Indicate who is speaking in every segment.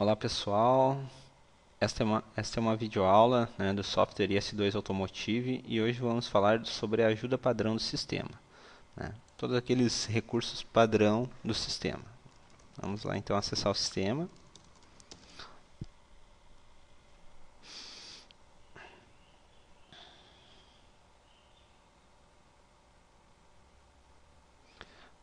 Speaker 1: Olá pessoal, esta é uma videoaula, né, do software IS2 Automotive e hoje vamos falar sobre a ajuda padrão do sistema, né, todos aqueles recursos padrão do sistema. Vamos lá então acessar o sistema.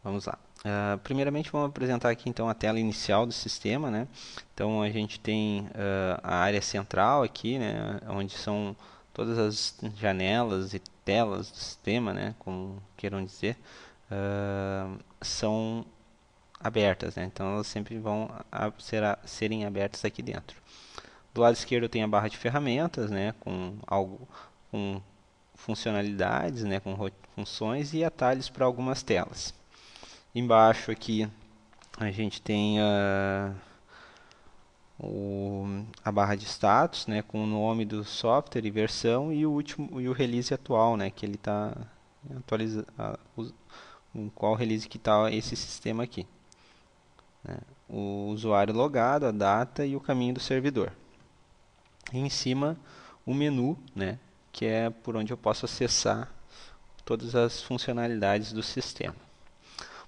Speaker 1: Vamos lá. Primeiramente vamos apresentar aqui então a tela inicial do sistema, né? Então a gente tem a área central aqui, né, onde são todas as janelas e telas do sistema, né, como queiram dizer, são abertas, né? Então elas sempre vão serem abertas aqui dentro. Do lado esquerdo tem a barra de ferramentas, né, com funcionalidades, né, com funções e atalhos para algumas telas. Embaixo aqui a gente tem a barra de status, né, com o nome do software e versão e o último e o release atual, né, que ele está atualizando, em qual release que está esse sistema aqui, né, o usuário logado, a data e o caminho do servidor. E em cima o menu, né, que é por onde eu posso acessar todas as funcionalidades do sistema.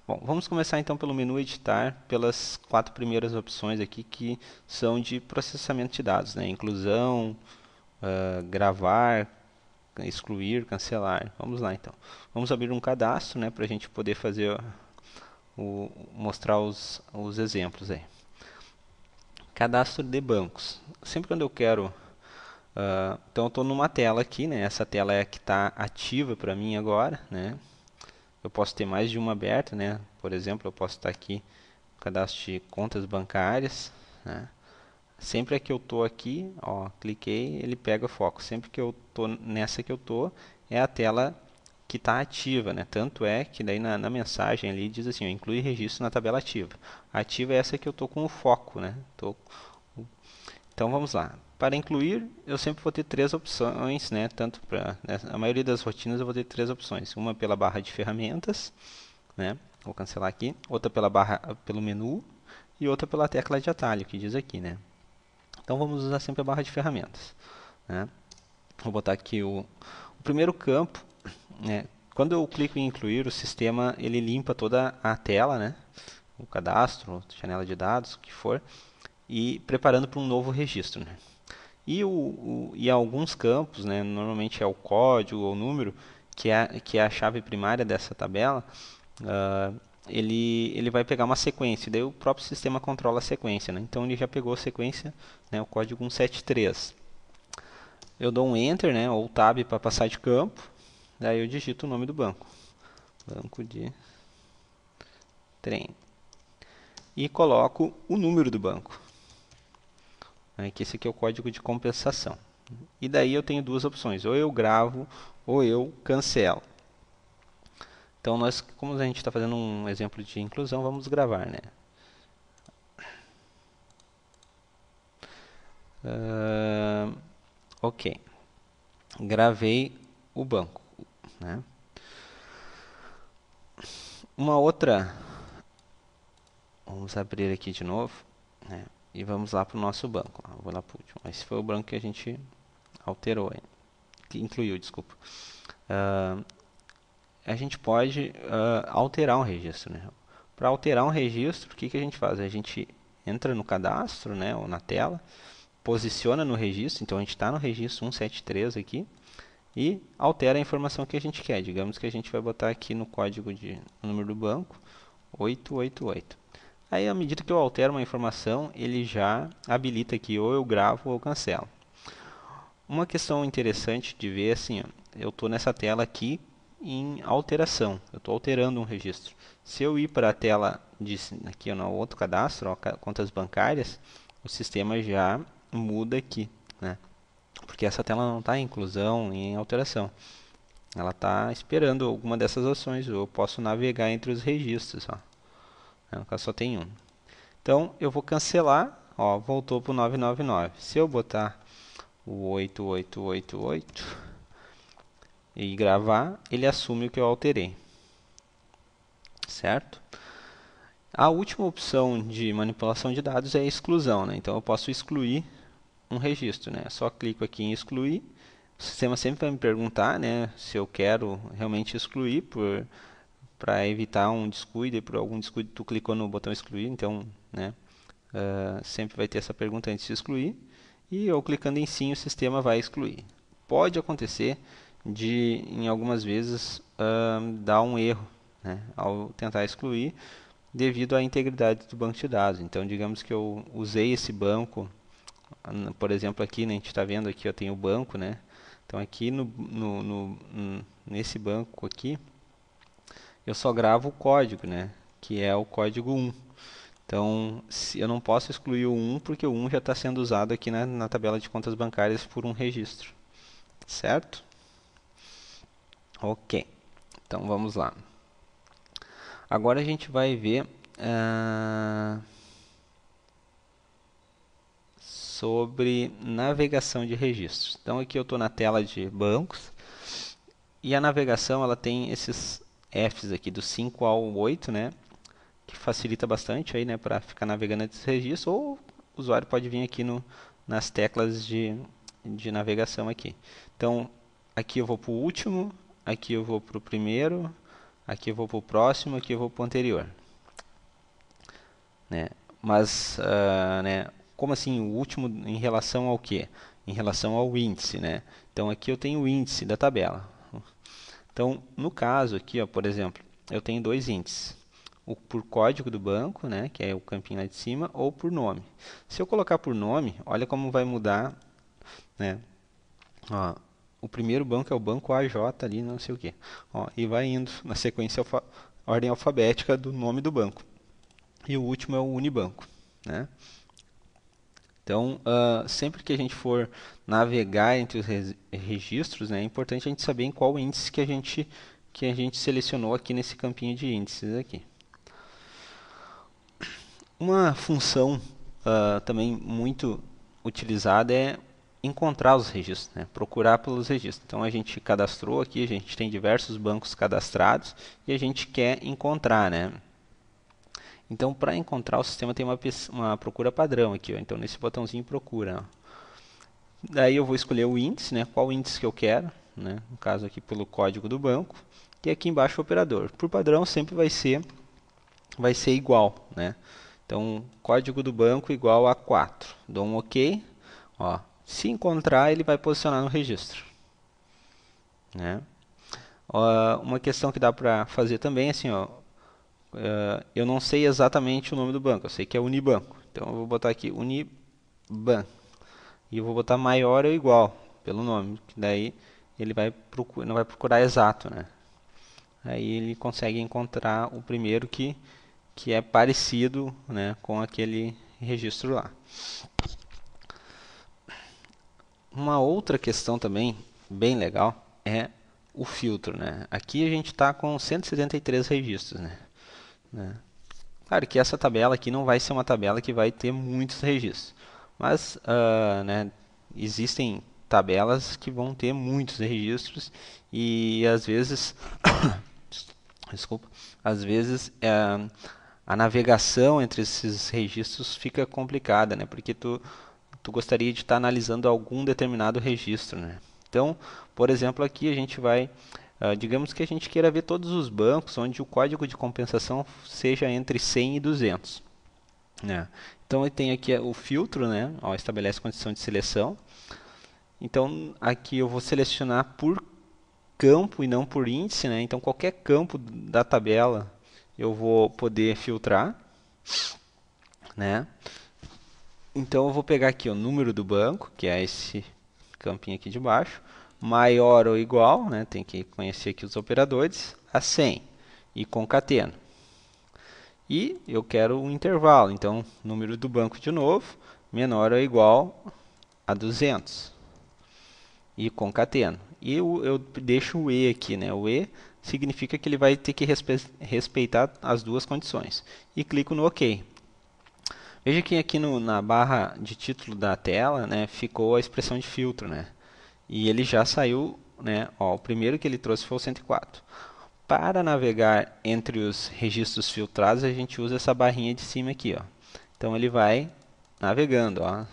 Speaker 1: Bom, vamos começar então pelo menu editar, pelas 4 primeiras opções aqui que são de processamento de dados, né? Inclusão, gravar, excluir, cancelar. Vamos lá então. Vamos abrir um cadastro, né, para a gente poder fazer mostrar os exemplos aí. Cadastro de bancos. Sempre quando eu quero, então eu estou numa tela aqui, né? Essa tela é a que está ativa para mim agora, né? Eu posso ter mais de uma aberta, né? Por exemplo, eu posso estar aqui no cadastro de contas bancárias, né? Sempre que eu estou aqui, ó, cliquei, ele pega foco. Sempre que eu estou nessa que eu estou, é a tela que está ativa, né? Tanto é que daí na mensagem ali diz assim, ó, inclui registro na tabela ativa. Ativa é essa que eu estou com o foco, né? Então vamos lá. Para incluir, eu sempre vou ter 3 opções, né? Tanto para, né, a maioria das rotinas eu vou ter 3 opções. Uma pela barra de ferramentas, né? Vou cancelar aqui. Outra pelo menu e outra pela tecla de atalho que diz aqui, né? Então vamos usar sempre a barra de ferramentas, né? Vou botar aqui o primeiro campo, né? Quando eu clico em incluir, o sistema ele limpa toda a tela, né? O cadastro, janela de dados, o que for, e preparando para um novo registro, né? E alguns campos, né, normalmente é o código ou o número, que é a chave primária dessa tabela, uh, ele vai pegar uma sequência, daí o próprio sistema controla a sequência, né? Então ele já pegou a sequência, né, o código 173. Eu dou um Enter, né, ou Tab para passar de campo, daí eu digito o nome do banco, banco de trem, e coloco o número do banco, né, que esse aqui é o código de compensação. E daí eu tenho duas opções, ou eu gravo ou eu cancelo. Então nós, como a gente está fazendo um exemplo de inclusão, vamos gravar, né? Ok, gravei o banco, né? Uma outra, vamos abrir aqui de novo, né? E vamos lá para o nosso banco. Vou lá para o último. Esse foi o banco que a gente alterou, que incluiu, desculpa. A gente pode alterar um registro, né? Para alterar um registro, o que a gente faz? A gente entra no cadastro, né, ou na tela, posiciona no registro, então a gente está no registro 173 aqui, e altera a informação que a gente quer. Digamos que a gente vai botar aqui no código de número do banco 888. Aí, à medida que eu altero uma informação, ele já habilita aqui, ou eu gravo ou cancelo. Uma questão interessante de ver assim, ó, eu estou nessa tela aqui em alteração, eu estou alterando um registro. Se eu ir para a tela aqui ó, no outro cadastro, ó, contas bancárias, o sistema já muda aqui, né? Porque essa tela não está em inclusão em alteração. Ela está esperando alguma dessas ações. Eu posso navegar entre os registros. Ó. No caso só tem um. Então eu vou cancelar. Ó, voltou para o 999. Se eu botar o 8888 e gravar, ele assume o que eu alterei. Certo? A última opção de manipulação de dados é a exclusão, né? Então eu posso excluir um registro, né? Só clico aqui em excluir. O sistema sempre vai me perguntar, né, se eu quero realmente excluir para evitar um descuido, e por algum descuido tu clicou no botão excluir, então, né, sempre vai ter essa pergunta antes de excluir. E eu clicando em sim, o sistema vai excluir. Pode acontecer de, em algumas vezes, dar um erro, né, ao tentar excluir, devido à integridade do banco de dados. Então, digamos que eu usei esse banco, por exemplo, aqui, né, a gente está vendo aqui, eu tenho o banco, né? Então, aqui nesse banco aqui, eu só gravo o código, né? Que é o código 1. Então, eu não posso excluir o 1 porque o 1 já está sendo usado aqui na tabela de contas bancárias por um registro. Certo? Ok. Então, vamos lá. Agora a gente vai ver sobre navegação de registros. Então, aqui eu estou na tela de bancos e a navegação ela tem esses Fs aqui do 5 ao 8, né? Que facilita bastante aí, né, para ficar navegando esses registros, ou o usuário pode vir aqui nas teclas de navegação aqui. Então, aqui eu vou para o último, aqui eu vou para o primeiro, aqui eu vou para o próximo, aqui eu vou para o anterior. Né? Mas, né, como assim o último em relação ao quê? Em relação ao índice, né? Então, aqui eu tenho o índice da tabela. Então, no caso aqui, ó, por exemplo, eu tenho dois índices. O por código do banco, né, que é o campinho lá de cima, ou por nome. Se eu colocar por nome, olha como vai mudar, né? Ó, o primeiro banco é o banco AJ ali, não sei o que. E vai indo na sequência ordem alfabética do nome do banco. E o último é o Unibanco, né? Então, sempre que a gente for navegar entre os registros, né, é importante a gente saber em qual índice que a gente selecionou aqui nesse campinho de índices aqui. Uma função também muito utilizada é encontrar os registros, né? Procurar pelos registros. Então a gente cadastrou aqui, a gente tem diversos bancos cadastrados e a gente quer encontrar, né? Então para encontrar o sistema tem uma procura padrão aqui, ó. Então nesse botãozinho procura. Ó. Daí eu vou escolher o índice, né? Qual índice que eu quero, né? No caso aqui pelo código do banco e aqui embaixo o operador. Por padrão sempre vai ser igual, né? Então, código do banco igual a 4. Dou um OK. Ó, se encontrar, ele vai posicionar no registro. Né? Uma questão que dá para fazer também é assim, ó, eu não sei exatamente o nome do banco, eu sei que é Unibanco. Então, eu vou botar aqui Uniban. E eu vou botar maior ou igual, pelo nome. Que daí, ele não vai procurar exato, né? Aí ele consegue encontrar o primeiro que é parecido, né, com aquele registro lá. Uma outra questão também bem legal é o filtro, né? Aqui a gente está com 173 registros, né? Claro que essa tabela aqui não vai ser uma tabela que vai ter muitos registros, mas né, existem tabelas que vão ter muitos registros e às vezes, desculpa, às vezes a navegação entre esses registros fica complicada, né? Porque tu gostaria de estar analisando algum determinado registro, né? Então, por exemplo, aqui a gente vai, digamos que a gente queira ver todos os bancos onde o código de compensação seja entre 100 e 200. Né? Então, tem aqui o filtro, né? Ó, estabelece condição de seleção. Então, aqui eu vou selecionar por campo e não por índice, né? Então, qualquer campo da tabela eu vou poder filtrar, né? Então eu vou pegar aqui o número do banco, que é esse campinho aqui de baixo, maior ou igual, né? Tem que conhecer aqui os operadores, a 100 e concateno. E eu quero um intervalo, então número do banco de novo, menor ou igual a 200 e concateno. E eu deixo o E aqui, né? O E significa que ele vai ter que respeitar as duas condições. E clico no OK. Veja que aqui na barra de título da tela, né, ficou a expressão de filtro, né? E ele já saiu, né? Ó, o primeiro que ele trouxe foi o 104. para navegar entre os registros filtrados, a gente usa essa barrinha de cima aqui, ó. Então ele vai navegando, ó,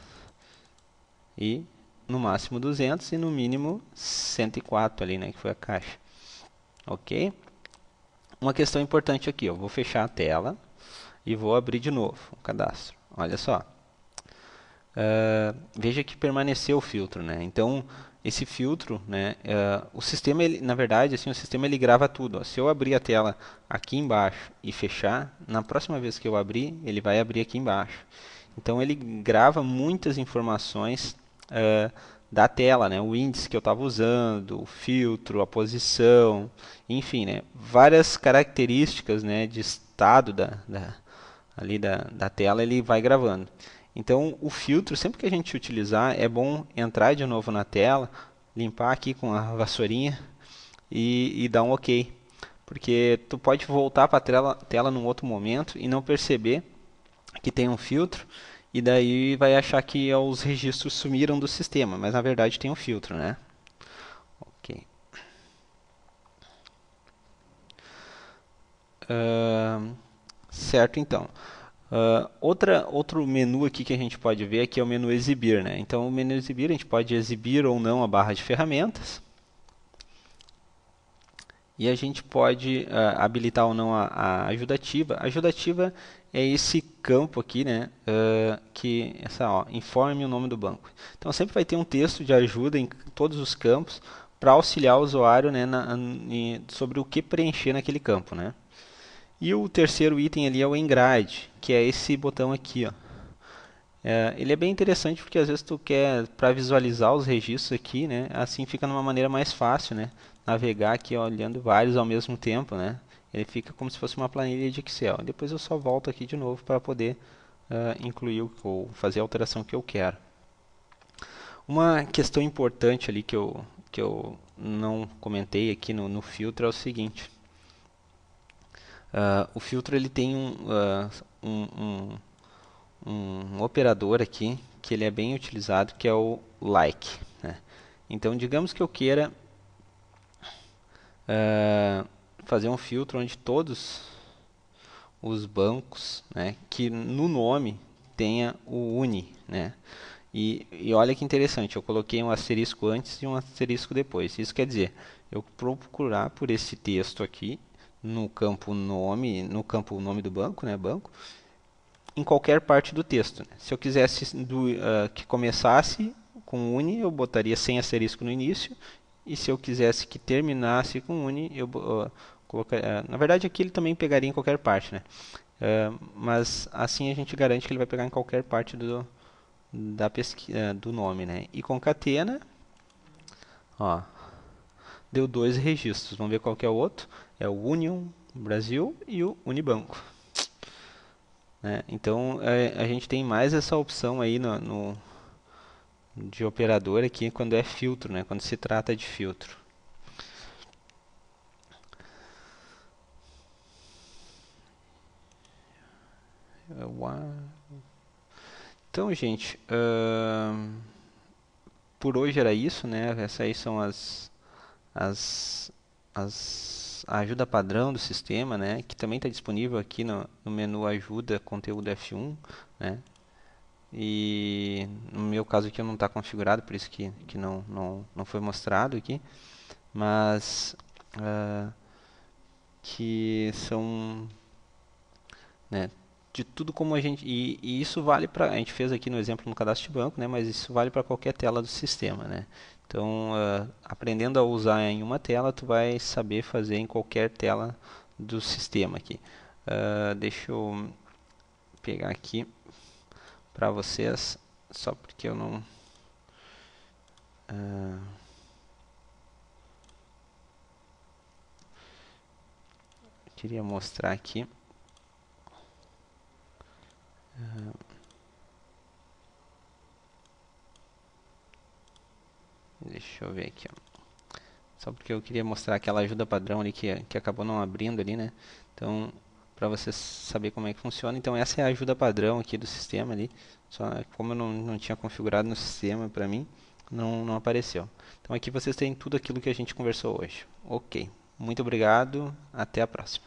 Speaker 1: e no máximo 200 e no mínimo 104 ali, né, que foi a caixa. Ok? Uma questão importante aqui, ó, vou fechar a tela e vou abrir de novo o cadastro. Olha só. Veja que permaneceu o filtro, né? Então, esse filtro, né, o sistema, ele, na verdade, assim, o sistema ele grava tudo. Ó. Se eu abrir a tela aqui embaixo e fechar, na próxima vez que eu abrir, ele vai abrir aqui embaixo. Então, ele grava muitas informações da tela, né? O índice que eu estava usando, o filtro, a posição, enfim, né? Várias características, né, de estado da tela, ele vai gravando. Então, o filtro, sempre que a gente utilizar, é bom entrar de novo na tela, limpar aqui com a vassourinha e dar um OK. Porque tu pode voltar para a tela num outro momento e não perceber que tem um filtro, e daí vai achar que os registros sumiram do sistema, mas na verdade tem um filtro, né? OK. Certo, então. Outro menu aqui que a gente pode ver aqui é o menu exibir, né? Então, o menu exibir, a gente pode exibir ou não a barra de ferramentas. E a gente pode habilitar ou não a ajudativa. A ajudativa é esse campo aqui, né? Informe o nome do banco. Então, sempre vai ter um texto de ajuda em todos os campos para auxiliar o usuário, né, sobre o que preencher naquele campo, né? E o terceiro item ali é o Engrade, que é esse botão aqui, ó. Ele é bem interessante porque às vezes tu quer para visualizar os registros aqui, né? Assim fica de uma maneira mais fácil, né? Navegar aqui ó, olhando vários ao mesmo tempo, né? Ele fica como se fosse uma planilha de Excel. Depois eu só volto aqui de novo para poder incluir ou fazer a alteração que eu quero. Uma questão importante ali que eu não comentei aqui no filtro é o seguinte. O filtro ele tem um operador aqui que ele é bem utilizado, que é o like, né? Então, digamos que eu queira fazer um filtro onde todos os bancos, né, que no nome tenha o uni, né? E olha que interessante, eu coloquei um asterisco antes e um asterisco depois. Isso quer dizer, eu procurar por esse texto aqui no campo nome, no campo nome do banco, né, banco, em qualquer parte do texto. Né? Se eu quisesse que começasse com uni, eu botaria sem asterisco no início, e se eu quisesse que terminasse com uni, eu colocaria. Na verdade, aqui ele também pegaria em qualquer parte, né? Mas assim a gente garante que ele vai pegar em qualquer parte do nome, né? E concatena, ó, deu dois registros. Vamos ver qual que é o outro. É o Union Brasil e o Unibanco. Né? Então a gente tem mais essa opção aí de operador aqui quando é filtro, né? Quando se trata de filtro. Então, gente, por hoje era isso, né? Essas aí são as, a ajuda padrão do sistema, né? Que também está disponível aqui no menu ajuda conteúdo F1, né? E no meu caso aqui não está configurado, por isso que não foi mostrado aqui, mas que são, né, de tudo como a gente e isso vale para a gente fez aqui no exemplo no cadastro de banco, né, mas isso vale para qualquer tela do sistema, né? Então, aprendendo a usar em uma tela, tu vai saber fazer em qualquer tela do sistema aqui. Deixa eu pegar aqui para vocês, só porque eu não queria mostrar aqui. Deixa eu ver aqui, ó. Só porque eu queria mostrar aquela ajuda padrão ali que acabou não abrindo ali, né? Então, para você saber como é que funciona. Então, essa é a ajuda padrão aqui do sistema ali. Só como eu não tinha configurado no sistema para mim, não apareceu. Então, aqui vocês têm tudo aquilo que a gente conversou hoje. Ok. Muito obrigado, até a próxima.